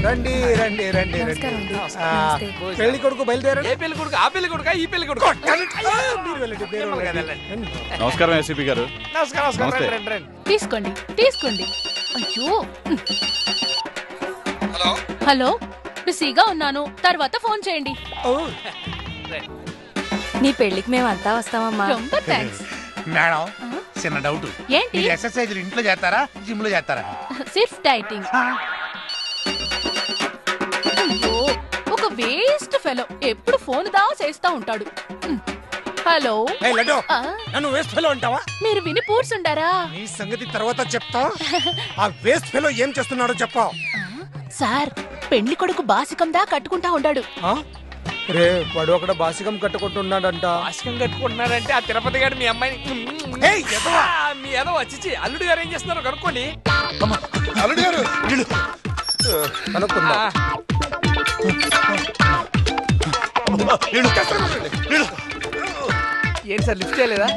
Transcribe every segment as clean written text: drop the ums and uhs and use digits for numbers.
రండి రండి రండి రండి. పెళ్లి కొడుకు బయలుదేరండి. ఏ పెళ్లి కొడుకు? ఆ పెళ్లి కొడుక? ఈ పెళ్లి కొడుకు? మీరు వెళ్ళండి, మీరు వెళ్ళండి. నమస్కారం ఏసీపీ గారు. నమస్కారం. నమస్తే. రండి, రండి. తీసుకోండి తీసుకోండి. అయ్యో హలో హలో, బిజీగా ఉన్నాను, తర్వాత ఫోన్ చేయండి. ఓ, నీ పెళ్లికి మేమంతా వస్తామమ్మా. ரொம்ப థ్యాంక్స్. మేడం చిన్న డౌట్. ఏంటి? ఈ ఎక్సర్సైజ్ ఇంట్లో చేస్తారా జిమ్ లో చేస్తారా? సిర్ఫ్ డైటింగ్. అయ్యో, ఒక వేస్ట్ ఫెలో ఎప్పుడు ఫోన్ దా చేస్తా ఉంటాడు. హలో ఏయ్ లడ్డు, ఆ, నన్ను వేస్ట్ ఫెలో అంటావా? మీరు విని పూడ్చుండారా? నీ సంగతి తర్వాత చెప్తా. ఆ వేస్ట్ ఫెలో ఏం చేస్తున్నాడో చెప్పా. సార్, పెళ్లి కొడుకు బాసికందా కట్టుకుంటా ఉండాడు. రే, వాడు అక్కడ బాసికం కట్టుకుంటున్నాడంట. ఆశకం కట్టుకుంటున్నాడంటే ఆ తిరుపతి గారు మీ అమ్మాయిని ఏయ్, ఎదవా. మీ ఏదో వచ్చిచి అల్లుడు గారు ఏం చేస్తున్నారో కనుక్కోండి. అల్లుడు గారు కనుక్కుందా? ఏంటి సార్ లిఫ్ట్ చేయలేదా?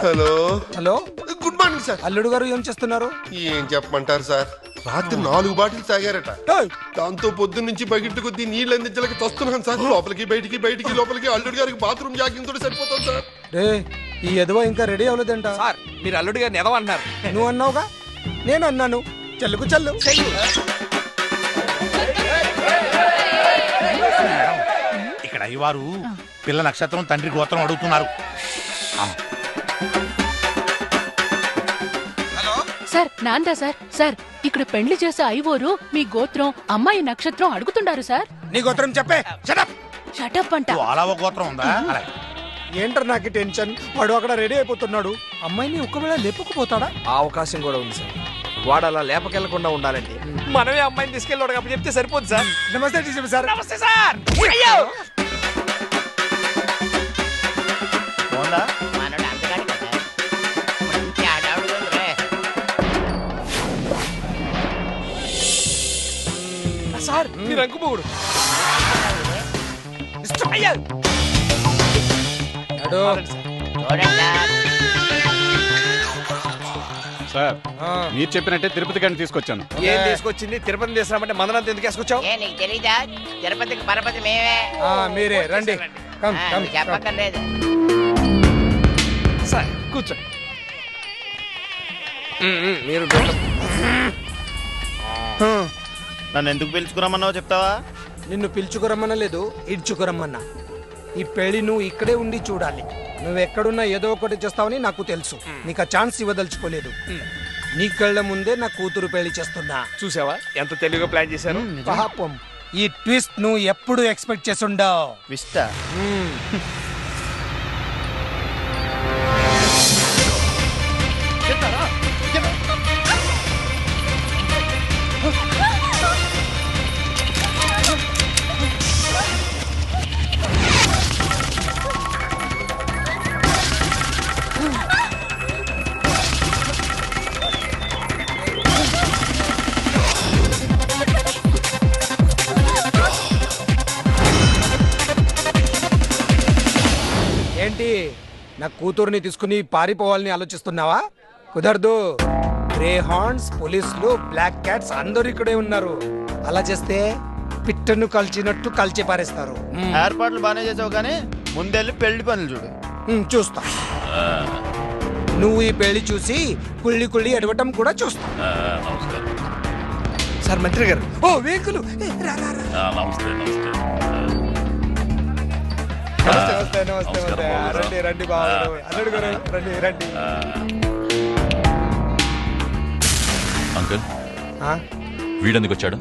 Hello hello, good morning sir. అల్లుడు గారు ఏం చేస్తున్నారు? ఏం చెప్పమంటారు సార్, రాత్రి 4 బాటిల్ తాగారట. ఏయ్, దాంతో పొద్దున్న నుంచి బకెట్ కొద్ది నీళ్ళు అందించలేక తస్తున్నాను సార్. లోపలికి బయటికి లోపలికి అల్లుడు గారికి బాత్రూమ్ జాగింగ్ తోటి సరిపోతాం సార్. రే, ఈ ఎదవ ఇంకా రెడీ అవ్వలేదంట. సార్ మీరు అల్లుడు గారిని ఎదవ అన్నారు. నువ్వు అన్నావుగా, నేను అన్నాను. చెల్లుకు చెల్లు. ఇక్కడ అయ్యవారు పిల్ల నక్షత్రం తండ్రి గోత్రం అడుగుతున్నారు. సార్ నాందా సార్, సార్ ఇక్కడ పెళ్లి చేసే ఐవోరు మీ గోత్రం అమ్మాయి నక్షత్రం అడుగుతుండారు సార్. నీ గోత్రం చెప్పే. షటప్. షటప్ అంట. అలా ఒక గోత్రం ఉందా? అలాగే. ఏంటర్ నాకు టెన్షన్. వాడు అక్కడ రెడీ అయిపోతున్నాడు. అమ్మాయిని ఒకవేళ లేపకపోతాడా? ఆ అవకాశం కూడా ఉంది సార్. వాడు అలా లేపకెళ్లకుండా ఉండాలంటే మనమే అమ్మాయిని తీసుకెళ్ళాడు కాబట్టి చెప్తే సరిపోదు సార్. నమస్తే డీసీపీ సార్. నమస్తే సార్. అయ్యో బాగుందా? మనోడు అంతగాడు కదా, మంచి ఆడావిడ ఉందిరే. సార్ మీరు అంకుపోగుడు. అయ్యో అడు. చూడండి సార్ మీరు చెప్పినట్టే తిరుపతి గారిని తీసుకొచ్చాను. ఏం తీసుకొచ్చింది? తిరుపతి తీసుకురామంటే మందనంత ఎందుకు వేసుకొచ్చావు? ఏ నీకు తెలీదా? తిరుపతికి పరపతి మేమే. మీరే రండి. Come, come, come. చెప్పక్కర్లేదు. సార్ కూర్చోండి. మీరు నన్ను ఎందుకు పిలుచుకురమ్మన్నావు చెప్తావా? నిన్ను పిలుచుకురమ్మనలేదు, ఇడ్చుకురమ్మన్నా. ఈ పెళ్లి నువ్వు ఇక్కడే ఉండి చూడాలి. నువ్వు ఎక్కడున్నా ఏదో ఒకటి చేస్తావని నాకు తెలుసు. నీకు ఆ ఛాన్స్ ఇవ్వదలుచుకోలేదు. నీ కళ్ళ ముందే నా కూతురు పెళ్లి చేస్తున్నా. చూసావా ఎంత తెలివిగా ప్లాన్ చేశారు? పాపం, ఈ ట్విస్ట్ నువ్వు ఎప్పుడు ఎక్స్పెక్ట్ చేసుండవు. విస్తా ఏంటి, నా కూతురుని తీసుకుని పారిపోవాలని ఆలోచిస్తున్నావా? కుదరదు. గ్రే హార్న్స్, పోలీసులు, బ్లాక్ క్యాట్స్ అందరూ ఇక్కడే ఉన్నారు. అలా చేస్తే పిట్టను కాల్చినట్టు కాల్చి పారేస్తారు. ఏర్పాట్లు బాగానే చేసావు కానీ ముందెళ్ళి పెళ్లి పనులు చూడు. చూస్తా. నువ్వు ఈ పెళ్లి చూసి కుళ్ళి కుళ్ళి ఎడవటం కూడా చూస్తా. సార్ మంత్రి గారు. ఓ వేకులు. నమస్తే నమస్తే నమస్తే. రండి రండి బాబు. అల్లుడు గారు రండి రండి. అంకుల్ వీడెందుకు వచ్చాడు?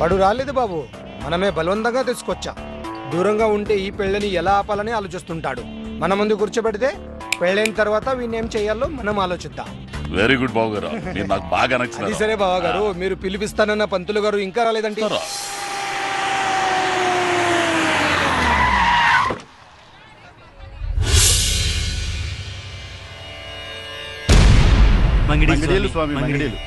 వాడు రాలేదు బాబు, మనమే బలవంతంగా తీసుకొచ్చా. దూరంగా ఉంటే ఈ పెళ్ళని ఎలా ఆపాలని ఆలోచిస్తుంటాడు. మన ముందు కూర్చోబెడితే పెళ్ళైన తర్వాత వీడిని ఏం చేయాలో మనం ఆలోచిద్దాం. వెరీ గుడ్ బాబు గారు, మీరు నాకు బాగా అది నచ్చింది. సరే బావ గారు, మీరు పిలిపిస్తానన్న పంతులు గారు ఇంకా రాలేదండి. మంగిడీలు స్వామి మంగిడీలు.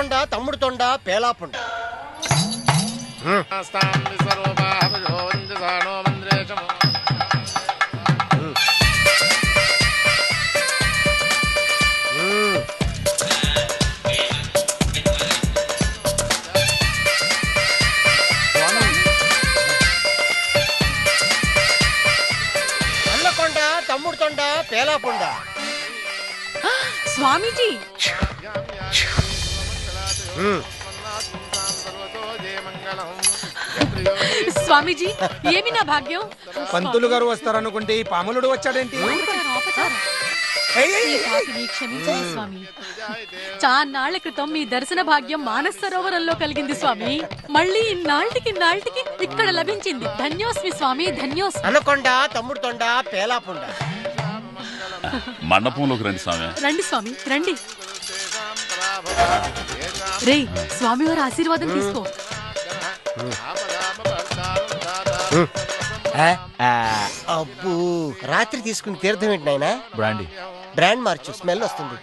అన్నకొండ తమ్ముడు తొండ పేలాపుండ. అన్నకొండ తమ్ముడు తొండ పేలాపుండ. స్వామీజీ స్వామీజీ ఏమి నా భాగ్యం. పంతులు గారు వస్తారనుకుంటే ఈ పాములుడు వచ్చాడేంటి? క్షమించండి స్వామి. చాన్నాళ్ల క్రితం మీ దర్శన భాగ్యం మానస సరోవరంలో కలిగింది స్వామి. మళ్ళీ ఇన్నాళ్ళకి ఇక్కడ లభించింది. ధన్యోస్మి స్వామి, ధన్యోస్మి. అన్నకొండ తమ్ముడు తొండ పేలాపుండ. మండపంలోకి రండి స్వామి. రండి స్వామి రండి. రే స్వామివారి ఆశీర్వాదం తీసుకో. అబ్బో రాత్రి తీసుకుని తీర్థం ఏంటి నాయనా? బ్రాండీ. బ్రాండ్ మార్చు, స్మెల్ వస్తుంది.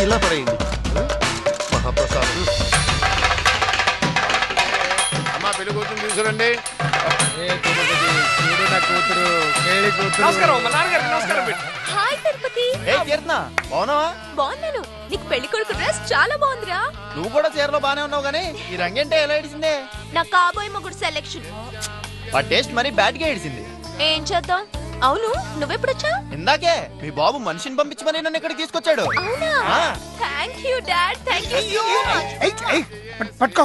ఇలా పడేయండి. మహాప్రసాదం. అమ్మా పెళ్లి కూతురు తీసుకురండి. నమస్కారం మా నాన్నగారికి నమస్కారం పెట్టు. హాయ్ తిరుపతి. ఏ కీర్తన బాగున్నావా? బాగున్నాను. నీకు పెళ్లి కొడుకు డ్రెస్ చాలా బాగుందిరా. నువ్వు కూడా చీరలో బానే ఉన్నావు గానీ ఈ రంగంటే ఎలా ఇడిసిందే? నా కాబోయే మొగుడు సెలెక్షన్. ఆ టేస్ట్ మరీ బ్యాడ్ గా ఇడిసింది. ఏం చేద్దాం? అవును నువ్వెప్పుడొచ్చా? ఇందాకే మీ బాబు మనిషిని పంపించమని నన్ను ఇక్కడికి తీసుకొచ్చాడు. అవునా? Thank you dad, thank you so much. పట్టుకో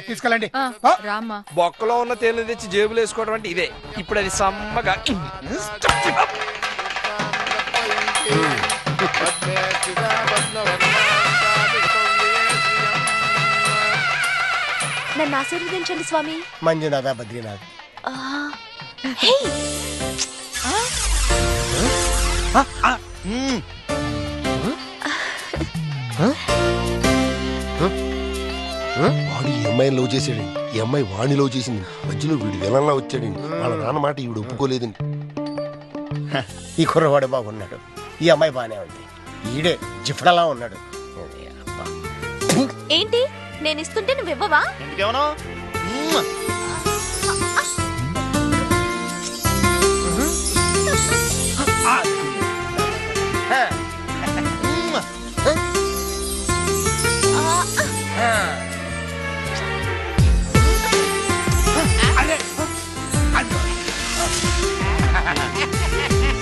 తీసుకెళ్ళండి. రామ్మా. బొక్కలో ఉన్న తేనె తెచ్చి జేబులు వేసుకోవడం అంటే ఇదే. ఇప్పుడు అది సమ్మగా నన్ను ఆశీర్వదించండి స్వామి. మంజునాథ బద్రీనాథ్. వాడు ఈ అమ్మాయిని లవ్ చేసాడండి, ఈ అమ్మాయి వాడిని లవ్ చేసింది. మధ్యలో వీడు విలన్లా వచ్చాడండి. వాళ్ళ నాన్న మాట ఈవిడ ఒప్పుకోలేదండి. ఈ కుర్రవాడు బాగున్నాడు, ఈ అమ్మాయి బానే ఉంది. ఈడే జిఫ్డలా ఉన్నాడు. ఏంటి నేను ఇస్తుంటే నువ్వు ఇవ్వవా? ఎందుకేమనో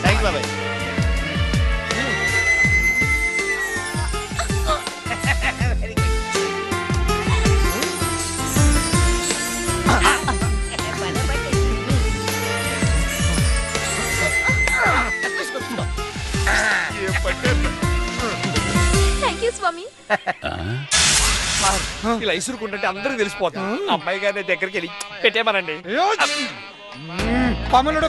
థ్యాంక్స్ బాబాయ్. థాంక్యూ స్వామి. ఇలా ఇసురుకుంటుంటే అందరూ తెలిసిపోతుంది. అమ్మాయి గారి దగ్గరికి వెళ్ళి పెట్టేమనండి. పాములుడు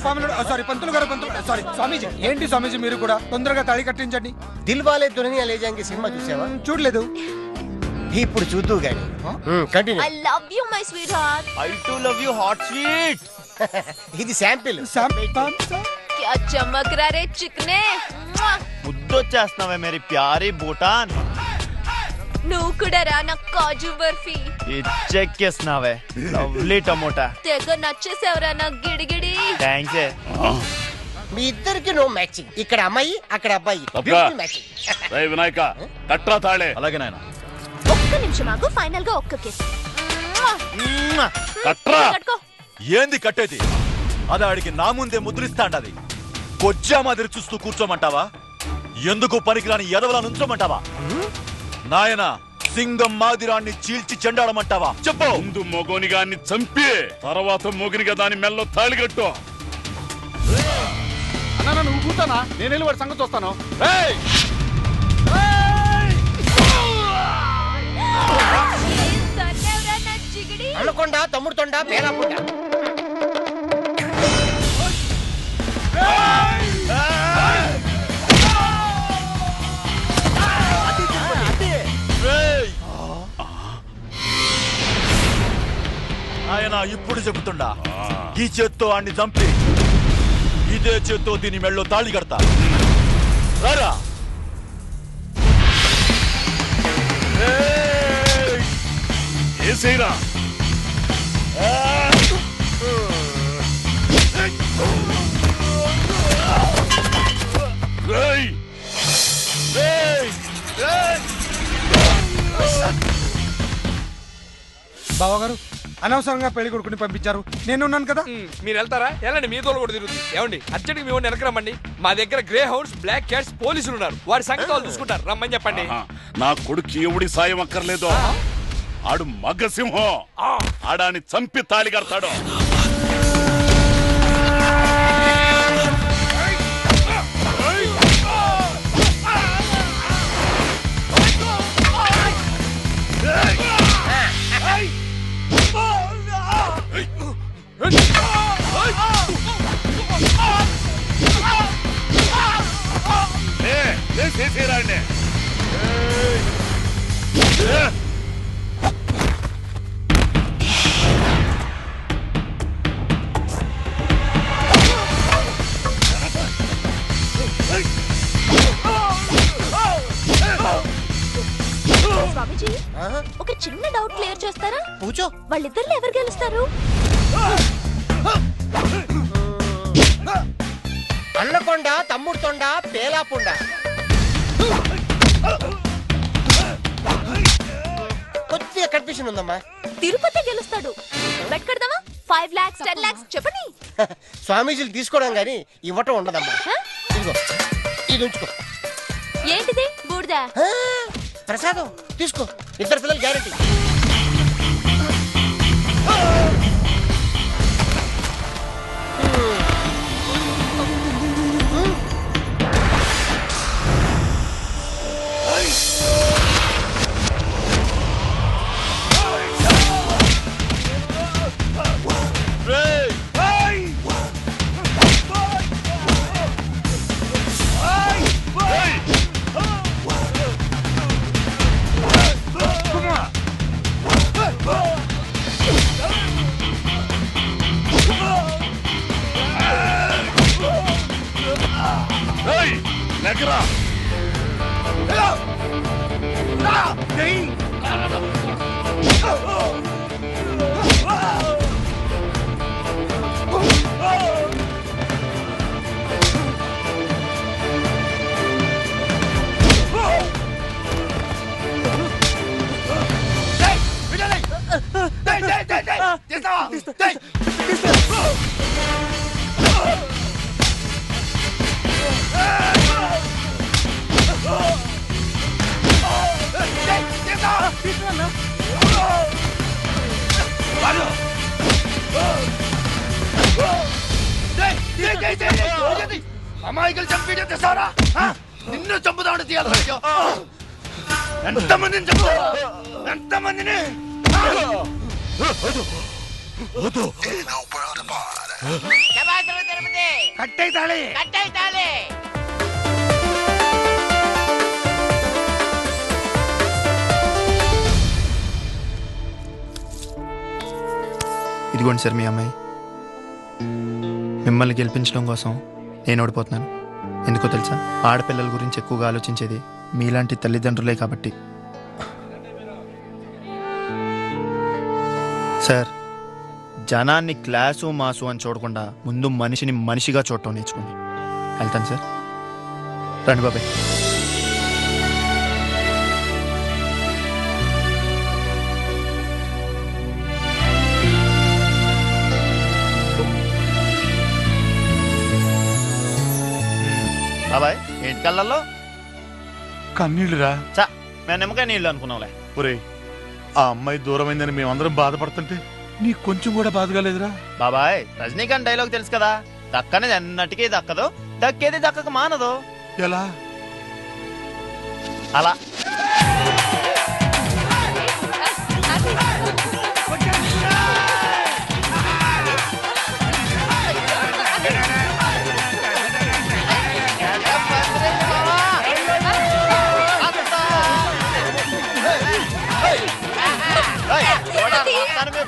సారీ పంతులు గారు సారీ స్వామీజీ. ఏంటి స్వామీజీ మీరు కూడా తొందరగా తాళి కట్టించండి. దిల్వాలే దునియా లే జాయేంగే సినిమా చూసావా? చూడలేదు. ఇప్పుడు చూద్దు గాని continue. I love you my sweetheart. I too love you hot sweet. ఇది శాంపిల్. क्या चमक रहा रे चिकने. ముద్దొచ్చేస్తున్నావే మేరీ ప్యారీ భూటాన్. నువ్వు కూడా రా నా కాజు బర్ఫీ. ఇచ్చెక్కేస్తున్నావే లవ్లీ టమోటా. తెగ నచ్చేసేవరా నా గిడిగిడి. థ్యాంక్స్. మీ ఇద్దరికి నో మ్యాచింగ్. ఇక్కడ అమ్మాయి అక్కడ అబ్బాయి. Beautiful matching. వినాయక కట్రా తాళే. అలాగే నాయన. ఒక్క నిమిషం ఆగు. ఫైనల్ గా ఒక్క కిస్. కట్రా. కట్టుకో. ఏంది కట్టేది? అది ఆడికి నా ముందే ముద్రిస్తాండది. కొజ్జా మాదిరి చూస్తూ కూర్చోమంటావా? ఎందుకు పనికిరాని ఎదవలా నుంచోమంటావా? నాయన సింగం మాదిరాన్ని చీల్చి చెండాడమంటావా? చెప్పు. ముందు మొగోనిగాన్ని చంపి తర్వాత మొగినిగా దాని మెల్లో తాళి కట్టు. అన్నా నువ్వు కూతానా? నేను వెళ్ళి వాడి సంగతి చూస్తాను. అన్నకొండ తమ్ముడు తొండ పేలాపుండ. ఆయన ఇప్పుడు చెబుతుండా, ఈ చేత్తో ఆడిని చంపి ఇదే చేత్తో దీని మెళ్ళో తాళి కడతా. రారా. వేసేయరా. రేయ్! రేయ్! రేయ్! బావగారు అనవసరంగా పెళ్లి కొడుకుని పంపించారు. నేనున్నాను కదా. మీరు వెళ్తారా? వెళ్ళండి, మీ తోలు కూడా తిరుగుతుంది. ఏమండి అర్జెంట్గా మీ వాడిని వెనకరమ్మండి. మా దగ్గర గ్రే హౌండ్స్, బ్లాక్ క్యాట్స్, పోలీసులు ఉన్నారు. వాడి సంగతి వాళ్ళు చూసుకుంటారు. రమ్మని చెప్పండి. నా కొడుకు ఎవడి సాయం అక్కర్లేదు. ఆడు మగసింహం. ఆడాన్ని చంపి తాళి కడతాడు. చేసేరాండి. స్వామీజీ ఒక చిన్న డౌట్ క్లియర్ చేస్తారా? పూచో. వాళ్ళిద్దరిలో ఎవరు గెలుస్తారు? అన్నకొండ, తమ్ముడు తొండ, పేలాపుండ. కొద్దిగా కన్ఫ్యూషన్ ఉందమ్మా. తిరుపతి గెలుస్తాడు. బెట్ కడదామా? 5 lakhs 10 lakhs చెప్పండి. స్వామీజీలు తీసుకోవడం గానీ ఇవ్వటం ఉండదమ్మా. ఇదిగో ఇది ఉంచుకో. ఏంటిది? బూడిద. ప్రసాదం తీసుకో. ఇద్దరు పిల్లలు గ్యారెంటీ. నెగరా. అమాయకులు చంపి తెస్తారా? నిన్ను చంపుదామని తీయాలి. ఎంతమందిని చంపుతారా? ఎంతమందిని? కట్టయితాళి. ఇదిగోండి సార్ మీ అమ్మాయి. మిమ్మల్ని గెలిపించడం కోసం నేను ఓడిపోతున్నాను. ఎందుకో తెలుసా? ఆడపిల్లల గురించి ఎక్కువగా ఆలోచించేది మీలాంటి తల్లిదండ్రులే కాబట్టి. సార్, జనాన్ని క్లాసు మాసు అని చూడకుండా ముందు మనిషిని మనిషిగా చూడటం నేర్చుకోండి. వెళ్తాను సార్. రండి బాబాయ్. బాబాయ్ ఏంటి కళ్ళల్లో కన్నీళ్ళురా? చా, మేము నిమ్మకాయ నీళ్ళు అనుకున్నాంలే. ఒరే, ఆ అమ్మాయి దూరమైందని మేమందరం బాధపడుతుంటే నీకు కొంచెం కూడా బాధగా లేదురా? బాబాయ్, రజనీకాంత్ డైలాగ్ తెలుసు కదా, దక్కనేది అన్నటికీ దక్కదు, దక్కేది దక్కక మానదు. ఎలా? అలా.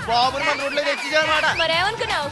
బాబుని మన రోడ్లో తెచ్చి మరేమనుకున్నావు?